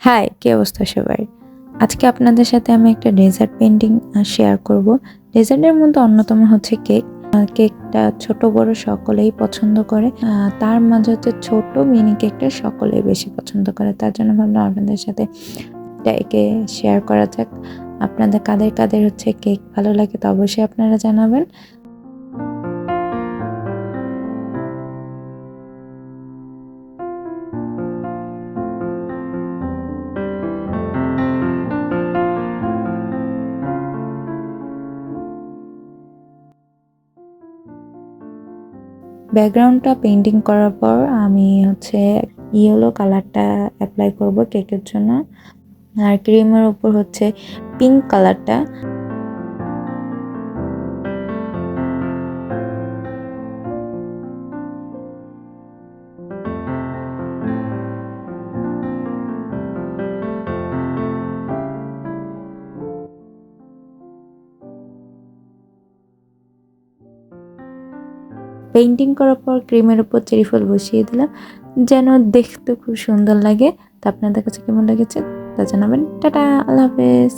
High, কি অবস্থা সবার? আজকে আপনাদের সাথে আমি একটা ডেজার্ট পেইন্টিং শেয়ার করব। ডেজার্টের মধ্যে অন্যতম হচ্ছে কেক। কেকটা ছোট বড় সকলেই পছন্দ করে। তার মাঝে হচ্ছে ছোট মিনি কেকটা সকলেই বেশি পছন্দ করে। তার জন্য ভাবলাম আপনাদের সাথে একে শেয়ার করা যাক। আপনাদের কাদের কাদের হচ্ছে কেক ভালো লাগে তো অবশ্যই আপনারা জানাবেন। ব্যাকগ্রাউন্ডটা পেইন্টিং করার পর আমি হচ্ছে ইয়েলো কালারটা অ্যাপ্লাই করব কেকের জন্য। আর ক্রিমের উপর হচ্ছে পিঙ্ক কালারটা। পেইন্টিং করার পর ক্রিমের উপর চেরি ফুল বসিয়ে দিলাম যেন দেখতে খুব সুন্দর লাগে। তো আপনাদের কাছে কেমন লেগেছে তা জানাবেন। টাটা, আল্লাহ হাফেজ।